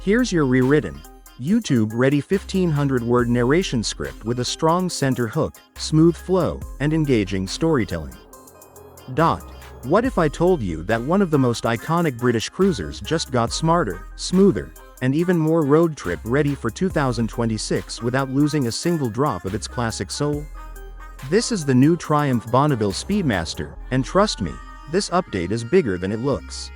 Here's your rewritten, YouTube-ready 1500-word narration script with a strong center hook, smooth flow, and engaging storytelling. What if I told you that one of the most iconic British cruisers just got smarter, smoother, and even more road trip ready for 2026 without losing a single drop of its classic soul? This is the new Triumph Bonneville Speedmaster, and trust me, this update is bigger than it looks.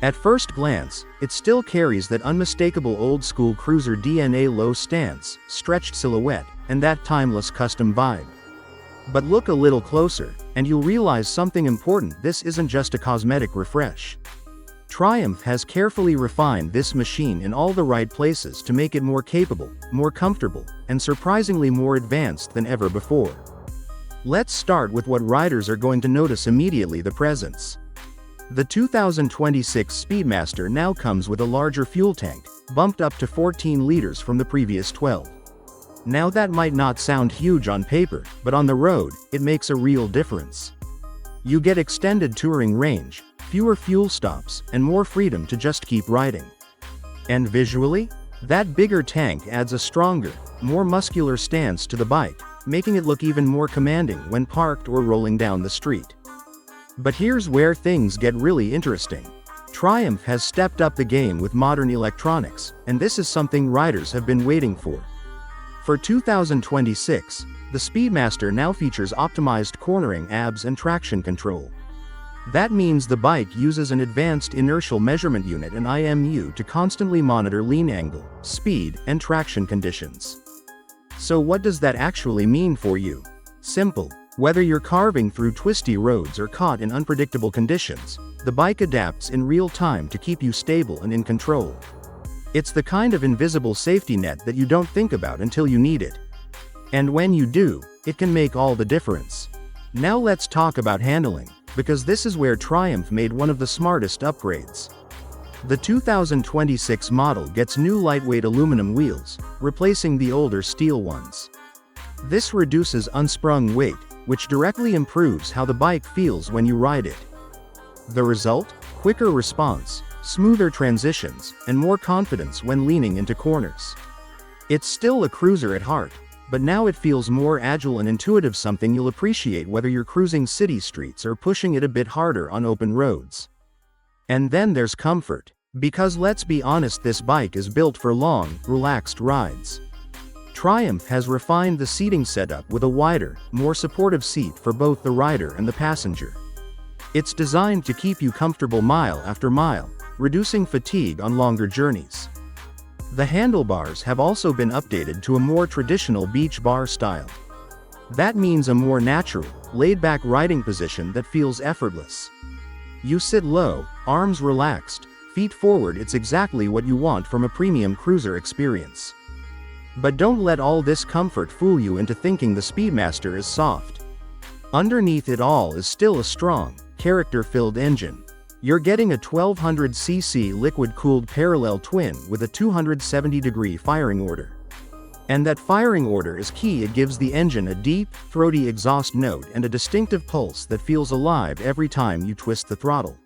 At first glance, it still carries that unmistakable old-school cruiser DNA, low stance, stretched silhouette, and that timeless custom vibe. But look a little closer, and you'll realize something important: this isn't just a cosmetic refresh. Triumph has carefully refined this machine in all the right places to make it more capable, more comfortable, and surprisingly more advanced than ever before. Let's start with what riders are going to notice immediately: the presence. The 2026 Speedmaster now comes with a larger fuel tank, bumped up to 14 liters from the previous 12. Now that might not sound huge on paper, but on the road, it makes a real difference. You get extended touring range, fewer fuel stops, and more freedom to just keep riding. And visually, that bigger tank adds a stronger, more muscular stance to the bike, making it look even more commanding when parked or rolling down the street. But here's where things get really interesting. Triumph has stepped up the game with modern electronics, and this is something riders have been waiting for. For 2026, the Speedmaster now features optimized cornering, ABS, and traction control. That means the bike uses an advanced inertial measurement unit and IMU to constantly monitor lean angle, speed, and traction conditions. So what does that actually mean for you? Simple. Whether you're carving through twisty roads or caught in unpredictable conditions, the bike adapts in real time to keep you stable and in control. It's the kind of invisible safety net that you don't think about until you need it. And when you do, it can make all the difference. Now let's talk about handling, because this is where Triumph made one of the smartest upgrades. The 2026 model gets new lightweight aluminum wheels, replacing the older steel ones. This reduces unsprung weight, which directly improves how the bike feels when you ride it. The result? Quicker response, smoother transitions, and more confidence when leaning into corners. It's still a cruiser at heart, but now it feels more agile and intuitive, something you'll appreciate whether you're cruising city streets or pushing it a bit harder on open roads. And then there's comfort, because let's be honest, this bike is built for long, relaxed rides. Triumph has refined the seating setup with a wider, more supportive seat for both the rider and the passenger. It's designed to keep you comfortable mile after mile, reducing fatigue on longer journeys. The handlebars have also been updated to a more traditional beach bar style. That means a more natural, laid-back riding position that feels effortless. You sit low, arms relaxed, feet forward. It's exactly what you want from a premium cruiser experience. But don't let all this comfort fool you into thinking the Speedmaster is soft. Underneath it all is still a strong, character-filled engine. You're getting a 1200cc liquid-cooled parallel twin with a 270-degree firing order. And that firing order is key. It gives the engine a deep, throaty exhaust note and a distinctive pulse that feels alive every time you twist the throttle.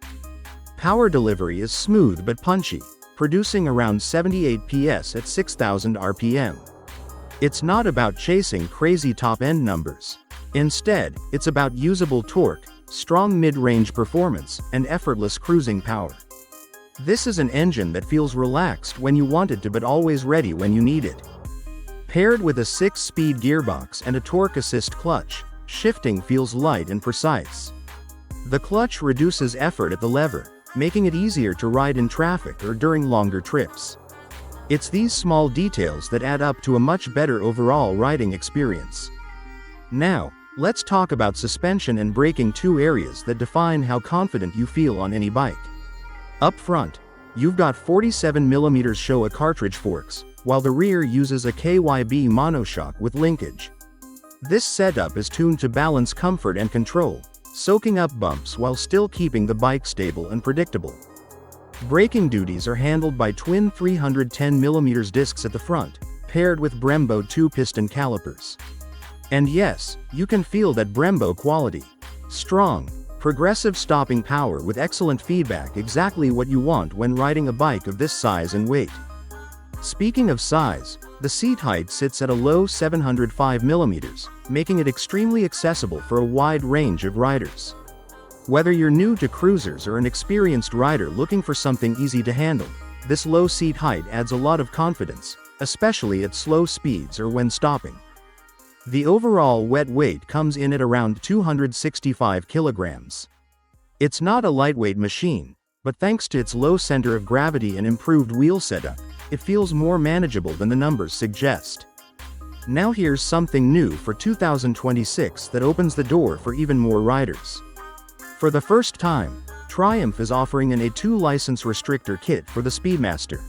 Power delivery is smooth but punchy, producing around 78 PS at 6,000 RPM. It's not about chasing crazy top-end numbers. Instead, it's about usable torque, strong mid-range performance, and effortless cruising power. This is an engine that feels relaxed when you want it to, but always ready when you need it. Paired with a 6-speed gearbox and a torque assist clutch, shifting feels light and precise. The clutch reduces effort at the lever, making it easier to ride in traffic or during longer trips. It's these small details that add up to a much better overall riding experience. Now, let's talk about suspension and braking, two areas that define how confident you feel on any bike. Up front, you've got 47mm Showa cartridge forks, while the rear uses a KYB monoshock with linkage. This setup is tuned to balance comfort and control, soaking up bumps while still keeping the bike stable and predictable. Braking duties are handled by twin 310mm discs at the front, paired with Brembo 2-piston calipers. And yes, you can feel that Brembo quality. Strong, progressive stopping power with excellent feedback, exactly what you want when riding a bike of this size and weight. Speaking of size, the seat height sits at a low 705 mm, making it extremely accessible for a wide range of riders. Whether you're new to cruisers or an experienced rider looking for something easy to handle, this low seat height adds a lot of confidence, especially at slow speeds or when stopping. The overall wet weight comes in at around 265 kilograms. It's not a lightweight machine, but thanks to its low center of gravity and improved wheel setup, it feels more manageable than the numbers suggest. Now here's something new for 2026 that opens the door for even more riders. For the first time, Triumph is offering an A2 license restrictor kit for the Speedmaster.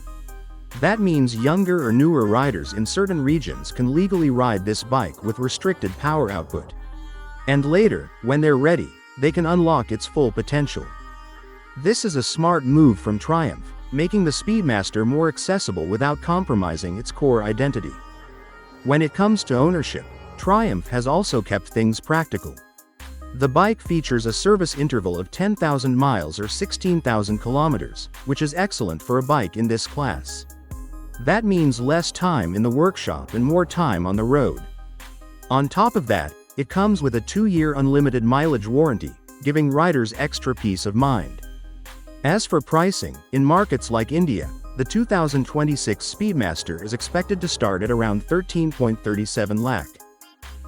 That means younger or newer riders in certain regions can legally ride this bike with restricted power output. And later, when they're ready, they can unlock its full potential. This is a smart move from Triumph, making the Speedmaster more accessible without compromising its core identity. When it comes to ownership, Triumph has also kept things practical. The bike features a service interval of 10,000 miles or 16,000 kilometers, which is excellent for a bike in this class. That means less time in the workshop and more time on the road. On top of that, it comes with a 2-year unlimited mileage warranty, giving riders extra peace of mind. As for pricing, in markets like India, the 2026 Speedmaster is expected to start at around 13.37 lakh.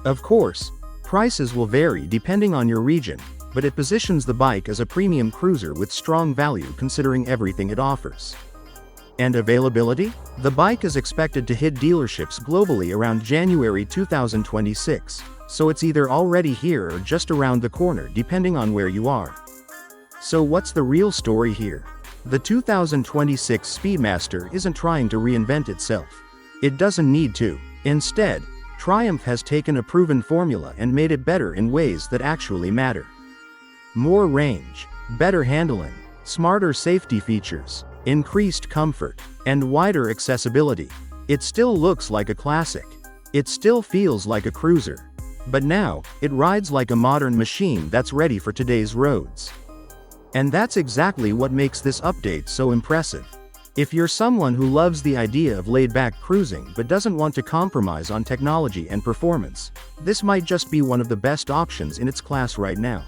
Of course, prices will vary depending on your region, but it positions the bike as a premium cruiser with strong value considering everything it offers. And availability? The bike is expected to hit dealerships globally around January 2026, so it's either already here or just around the corner depending on where you are. So what's the real story here? The 2026 Speedmaster isn't trying to reinvent itself. It doesn't need to. Instead, Triumph has taken a proven formula and made it better in ways that actually matter. More range, better handling, smarter safety features, increased comfort, and wider accessibility. It still looks like a classic. It still feels like a cruiser. But now, it rides like a modern machine that's ready for today's roads. And that's exactly what makes this update so impressive. If you're someone who loves the idea of laid-back cruising but doesn't want to compromise on technology and performance, this might just be one of the best options in its class right now.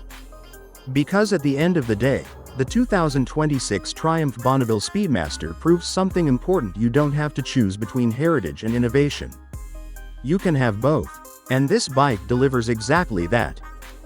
Because at the end of the day, the 2026 Triumph Bonneville Speedmaster proves something important: you don't have to choose between heritage and innovation. You can have both. And this bike delivers exactly that.